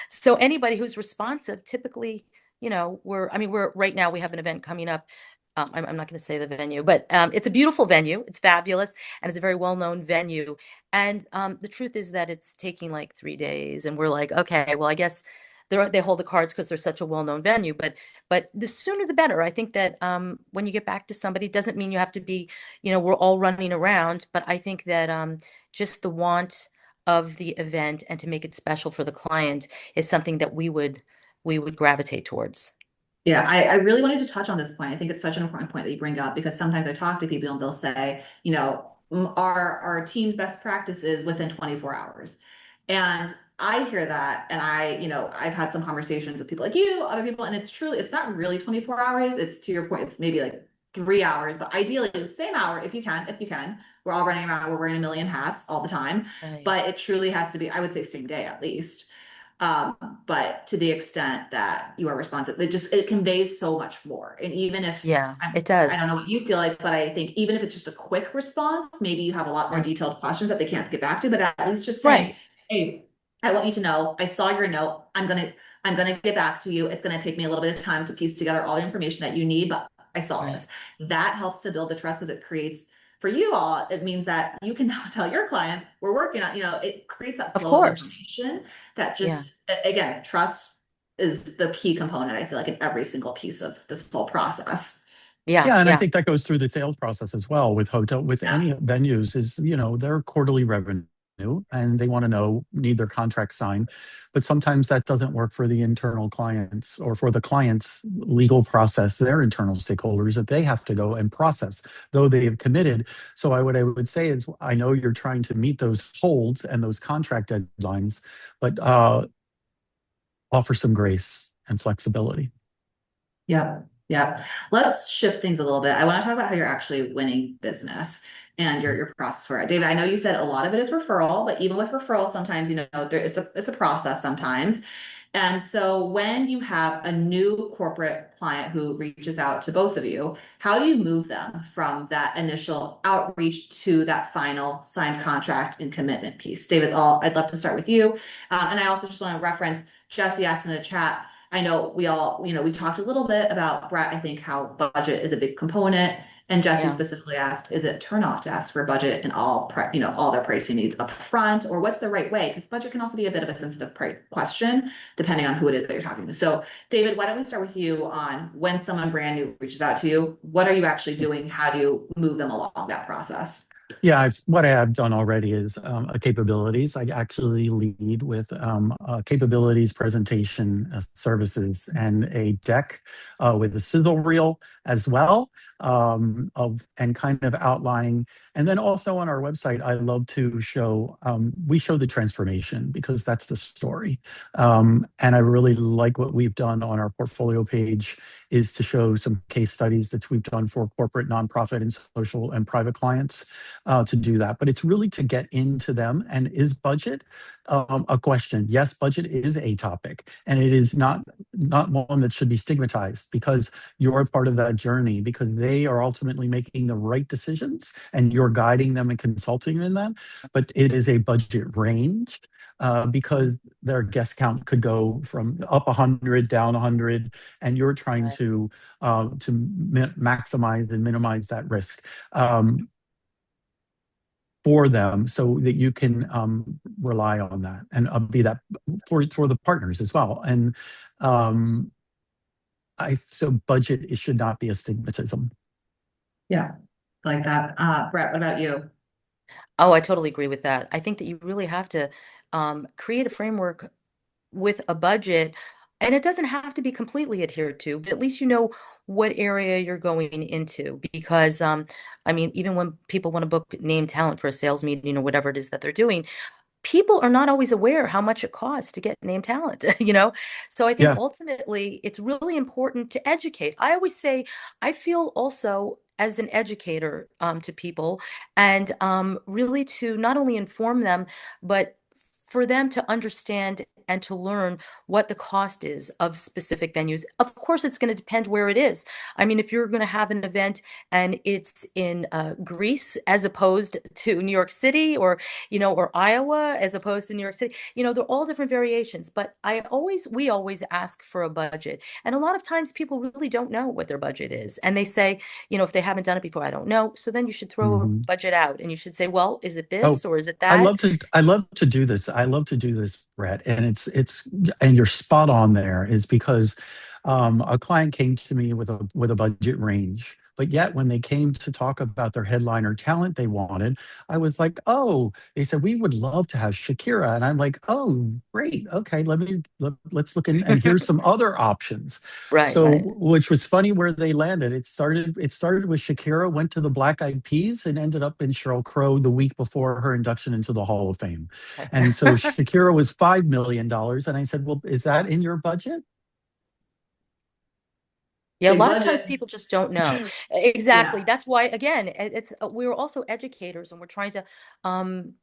So anybody who's responsive, typically, we're right now we have an event coming up. I'm not going to say the venue, but it's a beautiful venue. It's fabulous, and it's a very well-known venue. And the truth is that it's taking like 3 days, and we're like, okay, well, I guess they hold the cards because they're such a well-known venue. But the sooner the better. I think that when you get back to somebody, it doesn't mean you have to be, we're all running around. But I think that just the want of the event and to make it special for the client is something that we would gravitate towards. yeah. I really wanted to touch on this point. I think it's such an important point that you bring up because sometimes I talk to people and they'll say, our team's best practices within 24 hours. And I hear that and I've had some conversations with people like you, other people, and it's not really 24 hours. It's to your point, it's maybe like 3 hours, but ideally the same hour if you can. We're all running around, we're wearing a million hats all the time, Right. but it truly has to be, I would say same day at least. But to the extent that you are responsive, it conveys so much more. And even if Yeah, I'm, it I don't know does. what you feel like, but I think even if it's just a quick response, maybe you have a lot more Right. detailed questions that they can't get back to, but at least just saying, Right. hey, I want you to know, I saw your note. I'm gonna get back to you. It's gonna take me a little bit of time to piece together all the information that you need, but I saw Right. this. That helps to build the trust because it creates for you all, it means that you can now tell your clients we're working on, it creates that Of flow of course. information that Yeah. just, again, trust is the key component, I feel like, in every single piece of this whole process. Yeah, Yeah, and I yeah, think that goes through the sales process as well with hotel, with Yeah. any venues is, their quarterly revenue and they want to need their contract signed. But sometimes that doesn't work for the internal clients or for the client's legal process, their internal stakeholders that they have to go and process, though they have committed. So what I would say is I know you're trying to meet those holds and those contract deadlines, but offer some grace and flexibility. Yeah, yeah. Let's shift things a little bit. I want to talk about how you're actually winning business and your process for it. David, I know you said a lot of it is referral, but even with referral, sometimes it's a process sometimes. And so when you have a new corporate client who reaches out to both of you, how do you move them from that initial outreach to that final signed contract and commitment piece? David, I'd love to start with you. And I also just want to reference Jesse asked in the chat. I know we all, we talked a little bit about Brett, I think how budget is a big component. And Jesse yeah. specifically asked, is it turn off to ask for budget and all their pricing needs up front, or what's the right way? Because budget can also be a bit of a sensitive question depending on who it is that you're talking to. So, David, why don't we start with you on when someone brand new reaches out to you? What are you actually doing? How do you move them along that process? Yeah, what I have done already is a capabilities. I actually lead with capabilities, presentation services, and a deck with a sizzle reel as well, and kind of outlining. And then also on our website, I love to show, we show the transformation because that's the story. And I really like what we've done on our portfolio page is to show some case studies that we've done for corporate, nonprofit, and social and private clients to do that. But it's really to get into them. And is budget a question? Yes, budget is a topic, and it is not one that should be stigmatized because you're a part of that journey because they are ultimately making the right decisions and you're guiding them and consulting in that. But it is a budget range. Because their guest count could go from up 100 down 100, and you're trying Right. to maximize and minimize that risk. For them so that you can rely on that and be that for the partners as well. And um, so budget it should not be a stigmatism. Yeah, like that. Brett, what about you? Oh, I totally agree with that. I think that you really have to create a framework with a budget, and it doesn't have to be completely adhered to, but at least you know what area you're going into. Because, I mean, even when people want to book name talent for a sales meeting or whatever it is that they're doing, people are not always aware how much it costs to get name talent, you know? So I think Yeah. ultimately it's really important to educate. I always say I feel also as an educator to people and really to not only inform them, but for them to understand and to learn what the cost is of specific venues. Of course, it's going to depend where it is. I mean, if you're going to have an event and it's in Greece as opposed to New York City or Iowa as opposed to New York City. They're all different variations, but we always ask for a budget. And a lot of times people really don't know what their budget is. And they say, if they haven't done it before, I don't know. So then you should throw a Mhm. budget out and you should say, well, is it Oh, this or is it that? I love to do this. I love to do this, Brett. And and you're spot on there is because a client came to me with a budget range. But yet when they came to talk about their headliner talent they wanted, I was like, oh, they said we would love to have Shakira. And I'm like, oh, great. Okay, let's look in and here's some other options. Right, So, right. which was funny where they landed. It started with Shakira, went to the Black Eyed Peas, and ended up in Sheryl Crow the week before her induction into the Hall of Fame. And so Shakira was $5 million, and I said, "Well, is that in your budget?" Yeah, a Big lot of times budget. people just don't know. Exactly. Yeah. That's why, again, it's we're also educators and we're trying to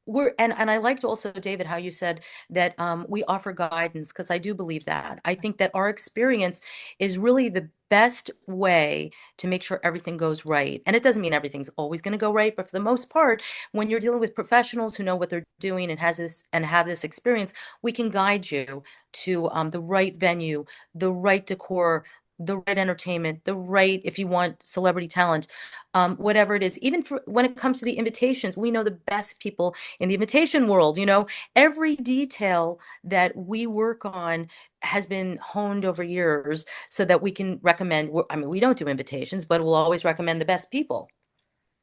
we're and I liked also, David, how you said that we offer guidance because I do believe that. I think that our experience is really the best way to make sure everything goes right. And it doesn't mean everything's always going to go right, but for the most part, when you're dealing with professionals who know what they're doing and have this experience, we can guide you to the right venue, the right decor, the right entertainment, the right, if you want celebrity talent, whatever it is. Even for when it comes to the invitations, we know the best people in the invitation world. Every detail that we work on has been honed over years so that we can recommend. I mean, we don't do invitations, but we'll always recommend the best people.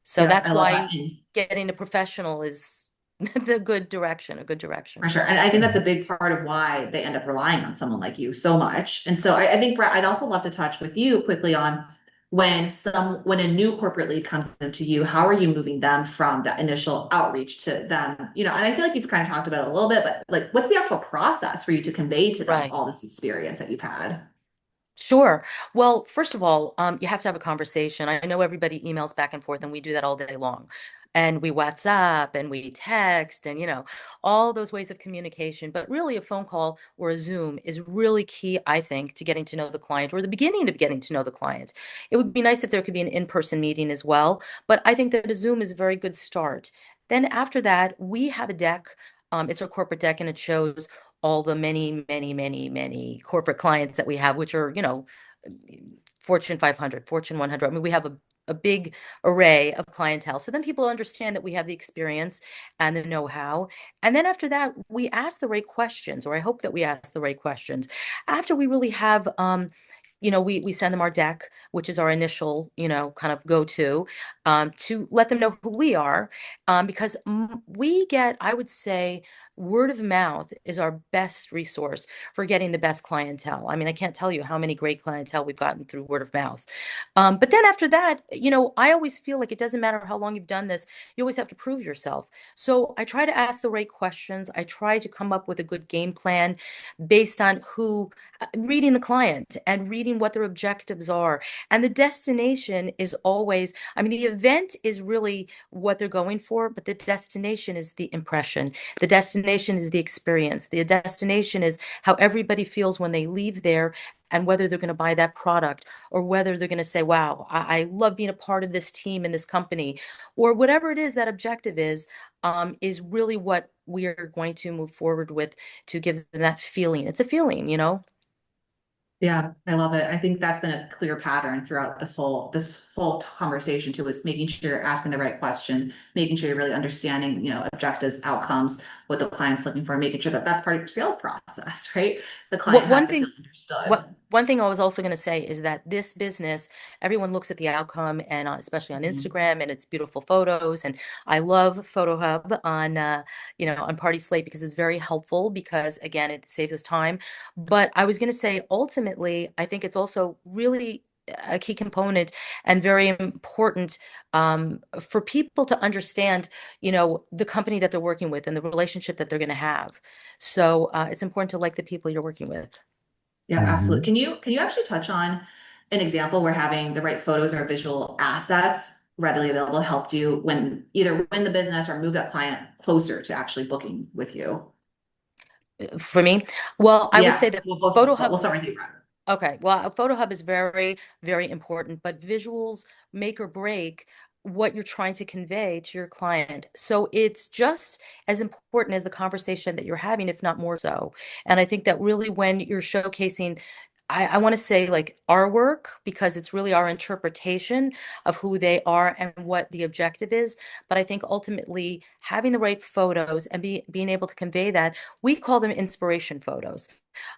So Yeah, that's I love that. why getting a professional is the good direction, a good For direction. sure. And I think that's a Mhm. big part of why they end up relying on someone like you so much. And so I think, Brett, I'd also love to touch with you quickly on when a new corporate lead comes into you, how are you moving them from that initial outreach to them? And I feel like you've kind of talked about it a little bit, but like what's the actual process for you to convey to them Right. all this experience that you've had? Sure. Well, first of all, you have to have a conversation. I know everybody emails back and forth, and we do that all day long. And we WhatsApp and we text and, all those ways of communication. But really, a phone call or a Zoom is really key, I think, to getting to know the client or the beginning of getting to know the client. It would be nice if there could be an in-person meeting as well, but I think that a Zoom is a very good start. Then after that, we have a deck. It's our corporate deck, and it shows all the many, many, many, many corporate clients that we have, which are, Fortune 500, Fortune 100. I mean, we have a big array of clientele. So then people understand that we have the experience and the know-how. And then after that, we ask the right questions, or I hope that we ask the right questions. After we really have, we send them our deck, which is our initial, kind of go-to, to let them know who we are, because we get, I would say, word of mouth is our best resource for getting the best clientele. I mean, I can't tell you how many great clientele we've gotten through word of mouth. But then after that, I always feel like it doesn't matter how long you've done this, you always have to prove yourself. So I try to ask the right questions. I try to come up with a good game plan based on reading the client and reading what their objectives are. And the destination is always, I mean, the event is really what they're going for, but the destination is the impression. The destination is the experience. The destination is how everybody feels when they leave there and whether they're going to buy that product or whether they're going to say, wow, I love being a part of this team in this company, or whatever it is that objective is really what we are going to move forward with to give them that feeling. It's a feeling. Yeah, I love it. I think that's been a clear pattern throughout this whole conversation too, is making sure you're asking the right questions, making sure you're really understanding, objectives, outcomes, what the client's looking for, making sure that that's part of your sales process, right? The client What has one to feel thing understood. one thing I was also going to say is that this business, everyone looks at the outcome, and especially on Mhm. Instagram, and it's beautiful photos. And I love Photo Hub on PartySlate because it's very helpful because again, it saves us time. But I was going to say, ultimately, I think it's also really a key component and very important for people to understand, the company that they're working with and the relationship that they're going to have. So it's important to like the people you're working with. Yeah, absolutely. Mhm. Can you actually touch on an example where having the right photos or visual assets readily available helped you either win the business or move that client closer to actually booking with you? For me, well, I would Yeah, say that well, both of Photo you, but Hub. we'll start with you, Brad. Okay, well, a photo hub is very, very important, but visuals make or break what you're trying to convey to your client. So it's just as important as the conversation that you're having, if not more so. And I think that really when you're showcasing, I want to say like our work, because it's really our interpretation of who they are and what the objective is. But I think ultimately having the right photos and being able to convey that, we call them inspiration photos.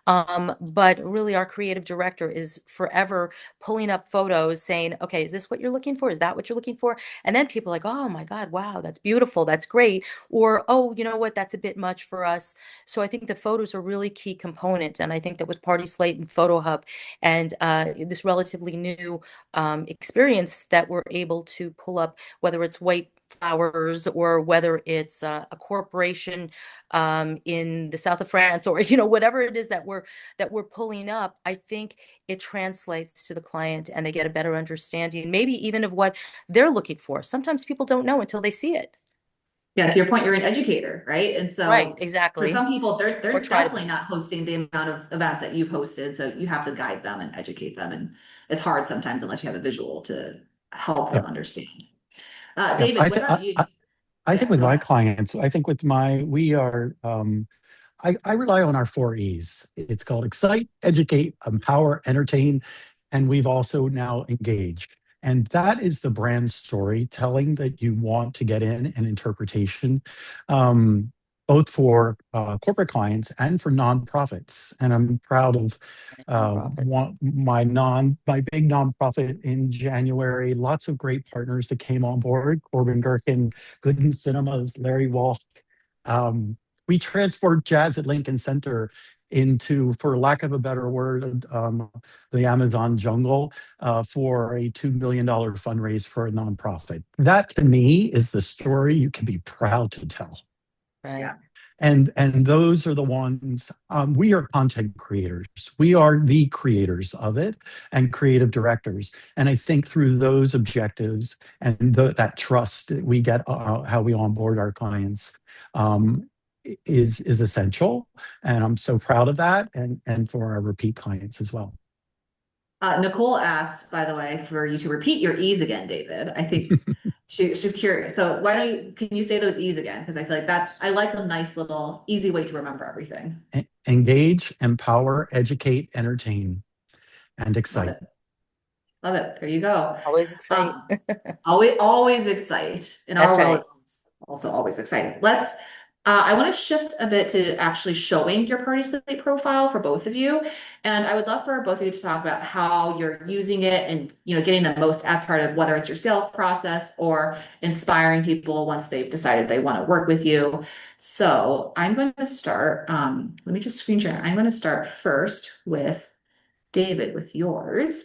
But really, our creative director is forever pulling up photos saying, okay, is this what you're looking for? Is that what you're looking for? And then people are like, oh my God, wow, that's beautiful. That's great. Or, oh, you know what? That's a bit much for us. So I think the photos are really key component. And I think that with PartySlate and Photo Hub and this relatively new experience that we're able to pull up, whether it's white flowers or whether it's a corporation in the south of France, or whatever it is that we're pulling up, I think it translates to the client and they get a better understanding, maybe even of what they're looking for. Sometimes people don't know until they see it. Yeah, to your point, you're an educator, right? And Right, so for some exactly. people, they're Or they're try to definitely be. not hosting the amount of events that you've hosted. So you have to guide them and educate them. And it's hard sometimes unless you have a visual to help them Yep. understand. Yep. David, what about you? I think Yeah, with go my ahead. clients, I think with my, we are, I rely on our four E's. It's called excite, educate, empower, entertain. and we've also now engaged. And that is the brand storytelling that you want to get in and interpretation, um, both for corporate clients and for nonprofits. And I'm proud of Nonprofits. my big nonprofit in January. Lots of great partners that came on board: Corbin Gherkin, Good Cinemas, Larry Walsh. Um, we transferred jazz at Lincoln Center into, for lack of a better word, the Amazon jungle for a $2 million fundraise for a nonprofit. That to me is the story you can be proud to tell. Right. Yeah. And those are the ones, we are content creators. We are the creators of it and creative directors. And I think through those objectives and that trust that we get, how we onboard our clients, um, is essential. And I'm so proud of that, and for our repeat clients as well. Nicole asked, by the way, for you to repeat your E's again, David. I think she's curious. So why don't you, can you say those E's again? Because I feel like I like a nice little easy way to remember everything. Engage, empower, educate, entertain, and Love excite. it. Love it. There you go. Always excite. Um, always excite. In That's our world, right. it's also always exciting. I want to shift a bit to actually showing your Party Slate profile for both of you. And I would love for both of you to talk about how you're using it and, getting the most as part of whether it's your sales process or inspiring people once they've decided they want to work with you. So I'm going to start, let me just screen share. I'm going to start first with David with yours.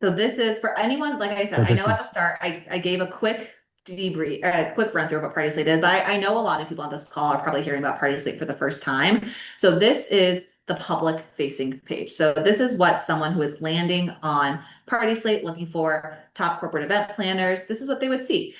So this is for anyone, like I said, So I know this at the is start I gave a quick debrief, a quick run through of what PartySlate is, but I know a lot of people on this call are probably hearing about PartySlate for the first time. So this is the public facing page. So this is what someone who is landing on PartySlate looking for top corporate event planners, this is what they would see.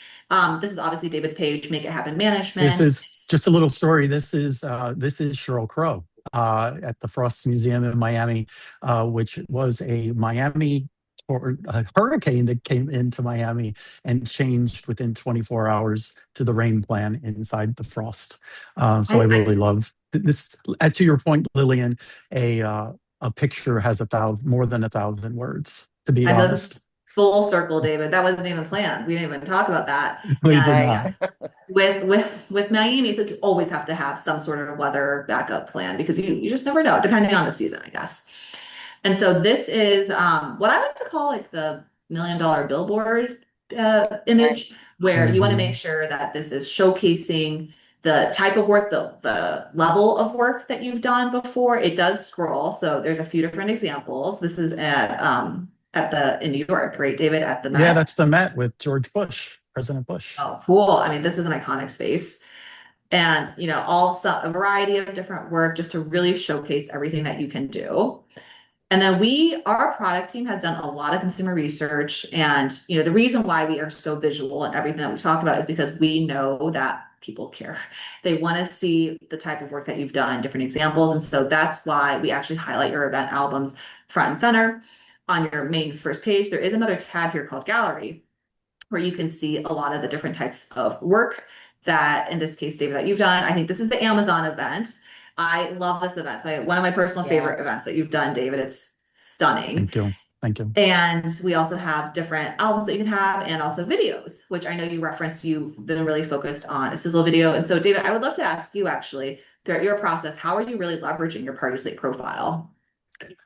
This is obviously David's page, Make It Happen This Management. is just a little story. This is Cheryl Crow at the Frost Museum in Miami, which was a Miami or a hurricane that came into Miami and changed within 24 hours to the rain plan inside the Frost. So I I really love this. To your point, Lillian, a picture has more than 1,000 words. To be I feel like this honest, is full circle, David. That wasn't even planned. We didn't even talk about that. we did And Right. not. yes, with Miami, I think you always have to have some sort of weather backup plan because you just never know, depending on the season, I guess. And so this is what I like to call like the $1 million billboard Right. image, where you want to make Mhm. sure that this is showcasing the type of work, the level of work that you've done before. It does scroll, so there's a few different examples. This is at the in New York, right, David, at the Yeah, Met. that's the Met with George Bush, President Bush. Oh, cool. I mean, this is an iconic space. And a variety of different work just to really showcase everything that you can do. And then our product team has done a lot of consumer research. And, the reason why we are so visual and everything that we talk about is because we know that people care. They want to see the type of work that you've done, different examples. And so that's why we actually highlight your event albums front and center on your main first page. There is another tab here called Gallery, where you can see a lot of the different types of work that, in this case, David, that you've done. I think this is the Amazon event. I love this event. So one of my personal Yeah. favorite events that you've done, David. It's stunning. Thank you. Thank you. And we also have different albums that you can have and also videos, which I know you referenced. You've been really focused on a sizzle video. And so, David, I would love to ask you actually, throughout your process, how are you really leveraging your Party Slate profile?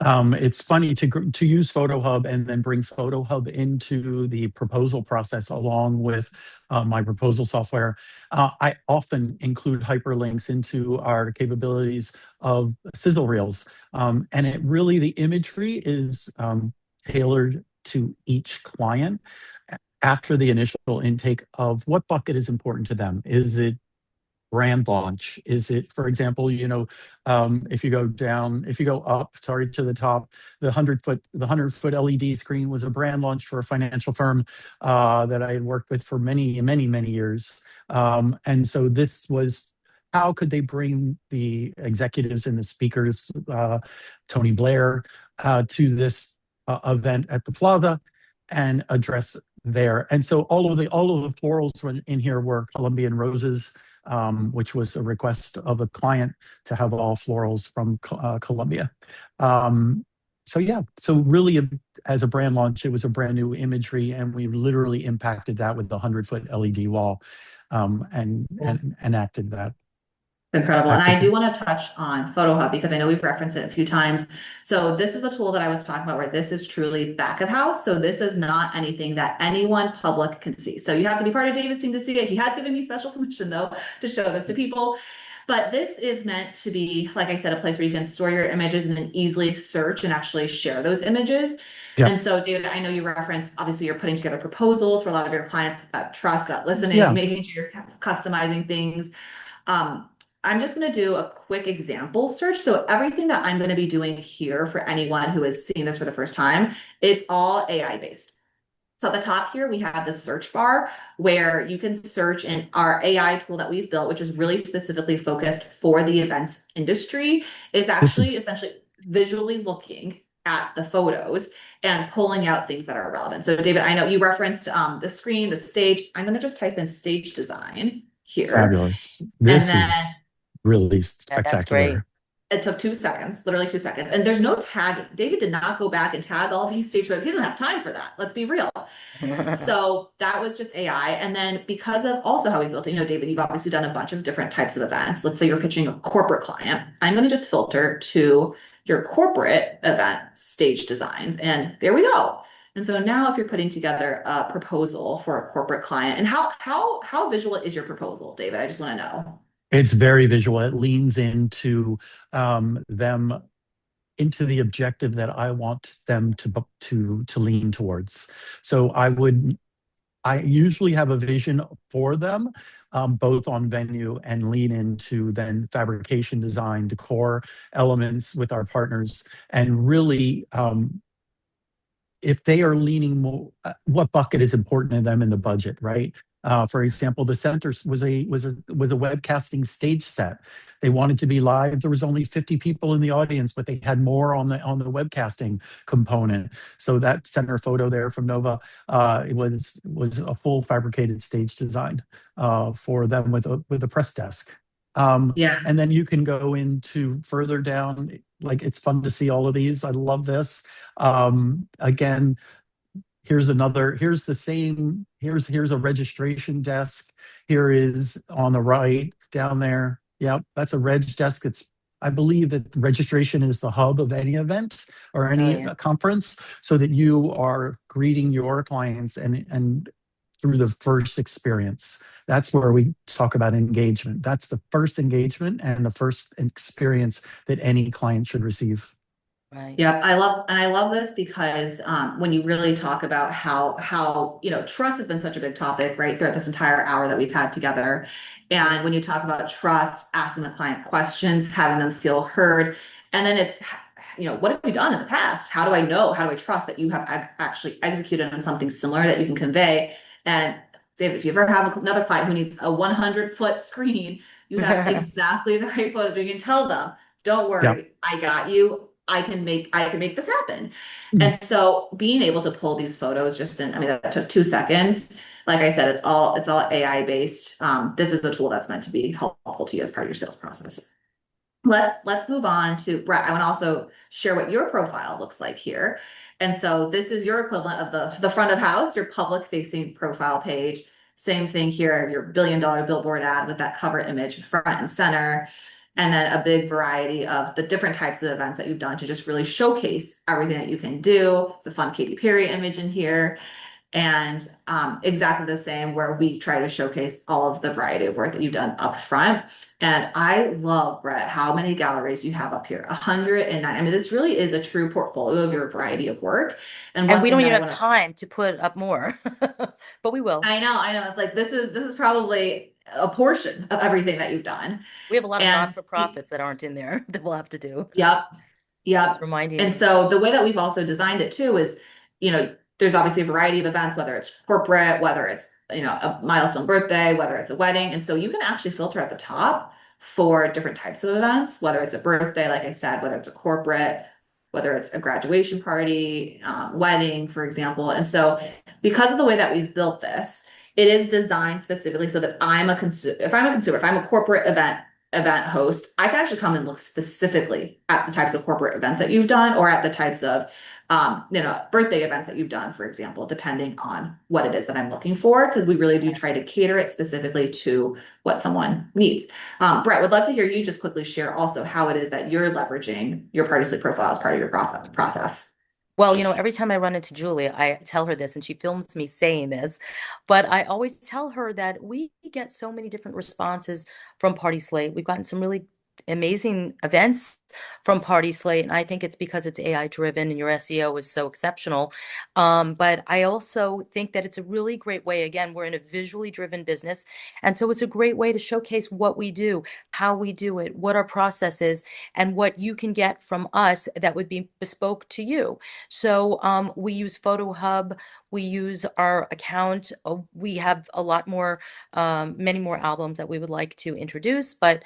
It's funny to use PhotoHub and then bring PhotoHub into the proposal process along with my proposal software. I often include hyperlinks into our capabilities of sizzle reels, and the imagery is tailored to each client after the initial intake of what bucket is important to them. Is it brand launch? Is it, for example, if you go up, sorry, to the top, the 100-foot LED screen was a brand launch for a financial firm that I had worked with for many, many, many years. And so this was, how could they bring the executives and the speakers, Tony Blair, to this event at the Plaza and address there. And so all of the florals in here were Colombian roses, which was a request of a client to have all florals from Colombia. So yeah, so really as a brand launch, it was a brand new imagery, and we literally impacted that with the 100-foot LED wall, and enacted that. Incredible. And I Acted. do want to touch on Photo Hub because I know we've referenced it a few times. So this is the tool that I was talking about where this is truly back of house. So this is not anything that anyone public can see. So you have to be part of David's team to see it. He has given me special permission though to show this to people. But this is meant to be, like I said, a place where you can store your images and then easily search and actually share those images. Yeah. And so, David, I know you referenced, obviously, you're putting together proposals for a lot of your clients that trust, that listening, Yeah. making sure you're customizing things. Um, I'm just going to do a quick example search. So everything that I'm going to be doing here for anyone who is seeing this for the first time, it's all AI based. So at the top here, we have the search bar where you can search in our AI tool that we've built, which is really specifically focused for the events industry, is This actually is essentially visually looking at the photos and pulling out things that are relevant. So David, I know you referenced the screen, the stage. I'm going to just type in stage design here. fabulous. And This then is really Yeah, that's great. spectacular. it took 2 seconds, literally 2 seconds. And there's no tagging. David did not go back and tag all these stage photos. He doesn't have time for that. Let's be real. So that was just AI. And then because of also how we built it, David, you've obviously done a bunch of different types of events. Let's say you're pitching a corporate client. I'm going to just filter to your corporate event stage designs. And there we go. And so now if you're putting together a proposal for a corporate client, and how visual is your proposal, David? I just want to know. It's very visual. It leans into them into the objective that I want them to lean towards. So I usually have a vision for them, both on venue and lean into then fabrication design, decor elements with our partners, and really if they are leaning more, what bucket is important to them in the budget, right? For example, the center was a webcasting stage set. They wanted to be live. There was only 50 people in the audience, but they had more on the webcasting component. So that center photo there from Nova it was a full fabricated stage design for them with a press desk. Yeah. And then you can go into further down. Like, it's fun to see all of these. I love this. Again, here's the same, here's a registration desk. Here is on the right down there. Yep, that's a reg desk. I believe that registration is the hub of any event or Oh any yeah. conference, so that you are greeting your clients and through the first experience. That's where we talk about engagement. That's the first engagement and the first experience that any client should receive. Right. Yeah, I love this because when you really talk about how trust has been such a big topic, right, throughout this entire hour that we've had together. And when you talk about trust, asking the client questions, having them feel heard, and then it's what have we done in the past? How do I know? How do I trust that you have actually executed on something similar that you can convey? And David, if you ever have another client who needs a 100-foot screen, you have exactly the right photos where you can tell them, don't Yeah. worry, I got you. I can make this happen. And so being able to pull these photos that took 2 seconds. Like I said, it's all AI based. This is the tool that's meant to be helpful to you as part of your sales process. Let's move on to Brett. I want to also share what your profile looks like here. And so this is your equivalent of the front of house, your public facing profile page. Same thing here, your $1 billion billboard ad with that cover image front and center. And then a big variety of the different types of events that you've done to just really showcase everything that you can do. It's a fun Katy Perry image in here. And exactly the same where we try to showcase all of the variety of work that you've done up front. And I love, Brett, how many galleries you have up here. 109. I mean, this really is a true portfolio of your variety of work. And And one we thing don't that even I have want to time to put up more, but we will. I know. It's like this is probably a portion of everything that you've done. We have a lot of And not-for-profits that aren't in there that we'll have to do. yep. It's Yep. reminding And me. so the way that we've also designed it too is, there's obviously a variety of events, whether it's corporate, whether it's, a milestone birthday, whether it's a wedding. And so you can actually filter at the top for different types of events, whether it's a birthday, like I said, whether it's a corporate, whether it's a graduation party, wedding, for example. And so because of the way that we've built this, It is designed specifically so that if I'm a corporate event host, I can actually come and look specifically at the types of corporate events that you've done or at the types of birthday events that you've done, for example, depending on what it is that I'm looking for, because we really do try to cater it specifically to what someone needs. Brett, would love to hear you just quickly share also how it is that you're leveraging your PartySlate profile as part of your process. Well, every time I run into Julia, I tell her this and she films me saying this, but I always tell her that we get so many different responses from Party Slate. We've gotten some really amazing events from Party Slate, and I think it's because it's AI driven and your SEO is so exceptional. But I also think that it's a really great way. Again, we're in a visually driven business, and so it's a great way to showcase what we do, how we do it, what our process is, and what you can get from us that would be bespoke to you. So we use Photo Hub. We use our account. We have a lot more, many more albums that we would like to introduce, but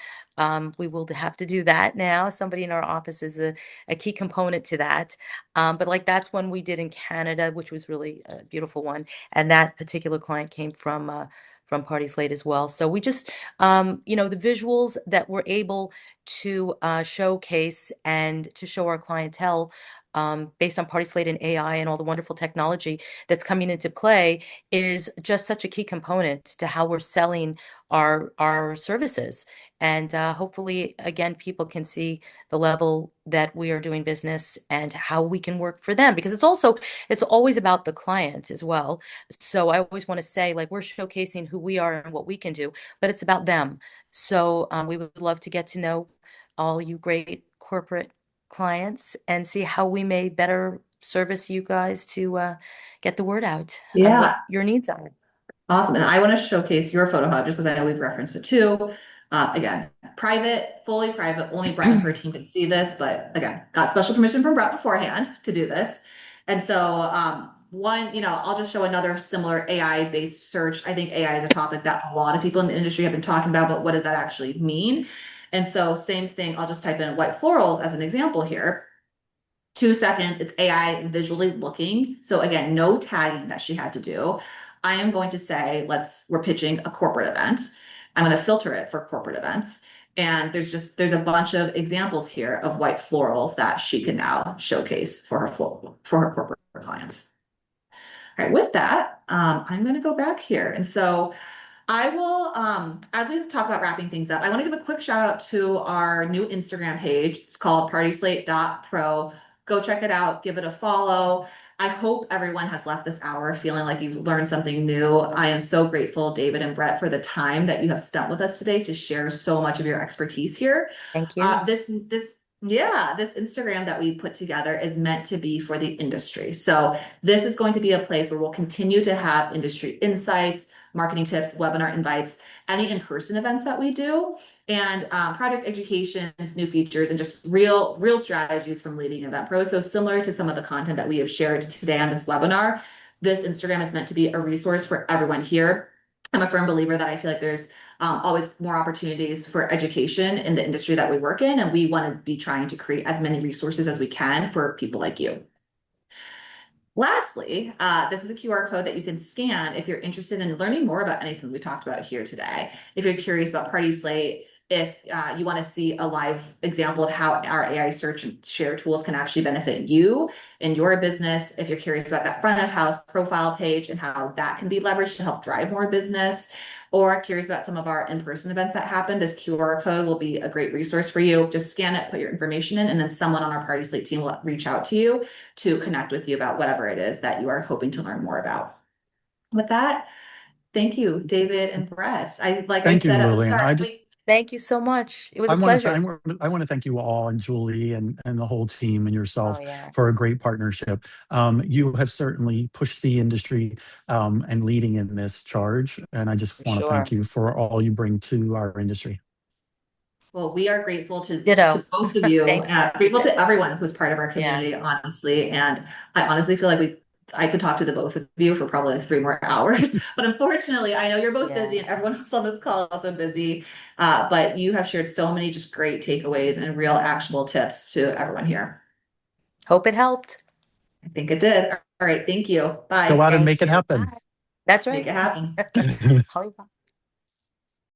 we will have to do that now. Somebody in our office is a key component to that. But like that's one we did in Canada, which was really a beautiful one. And that particular client came from Party Slate as well. So we just, the visuals that we're able to showcase and to show our clientele based on Party Slate and AI and all the wonderful technology that's coming into play is just such a key component to how we're selling our services. And hopefully, again, people can see the level that we are doing business and how we can work for them because it's always about the client as well. So I always want to say, like, we're showcasing who we are and what we can do, but it's about them. So we would love to get to know all you great corporate clients and see how we may better service you guys to get the word out on Yeah, what your needs are. awesome. And I want to showcase your photo hub just because I know we've referenced it too. Again, private, fully private, only Brett and her team can see this, but again, got special permission from Brett beforehand to do this. And so, I'll just show another similar AI-based search. I think AI is a topic that a lot of people in the industry have been talking about, but what does that actually mean? And so, same thing, I'll just type in white florals as an example here. 2 seconds, it's AI visually looking. So again, no tagging that she had to do. I am going to say, we're pitching a corporate event. I'm going to filter it for corporate events. And there's a bunch of examples here of white florals that she can now showcase for her corporate clients. All right, with that, I'm going to go back here. And so I will, as we talk about wrapping things up, I want to give a quick shout out to our new Instagram page. It's called partyslate.pro. Go check it out, give it a follow. I hope everyone has left this hour feeling like you've learned something new. I am so grateful, David and Brett, for the time that you have spent with us today to share so much of your expertise here. Thank you. This Instagram that we put together is meant to be for the industry. So this is going to be a place where we'll continue to have industry insights, marketing tips, webinar invites, any in-person events that we do, and project educations, new features, and just real strategies from leading event pros. So similar to some of the content that we have shared today on this webinar, this Instagram is meant to be a resource for everyone here. I'm a firm believer that I feel like there's always more opportunities for education in the industry that we work in, and we want to be trying to create as many resources as we can for people like you. Lastly, this is a QR code that you can scan if you're interested in learning more about anything we talked about here today. If you're curious about PartySlate, if you want to see a live example of how our AI search and share tools can actually benefit you in your business, if you're curious about that front of house profile page and how that can be leveraged to help drive more business, or curious about some of our in-person events that happen, this QR code will be a great resource for you. Just scan it, put your information in, and then someone on our PartySlate team will reach out to you to connect with you about whatever it is that you are hoping to learn more about. With that, thank you, David and Brett. I Thank you, said at the Lillian. start, Thank you so much. It was I a want to pleasure. I want to thank you all and Julie and the whole team and Oh, yourself yeah, for a great partnership. You have certainly pushed the industry and leading in this charge, and I just for want to thank sure. you for all you bring to our industry. well, we are grateful to Ditto. both of you, Thanks, grateful David. to everyone who's part of our Yeah. community, honestly. And I honestly feel like I could talk to the both of you for probably like 3 more hours. But unfortunately, I know you're both busy Yeah. and everyone else on this call is also busy. But you have shared so many just great takeaways and real actionable tips to everyone here. Hope it helped. I think it did. All right. Thank you. Go Bye. out and Thank make it you. happen. Bye. That's Make right. it happen. Hollywood.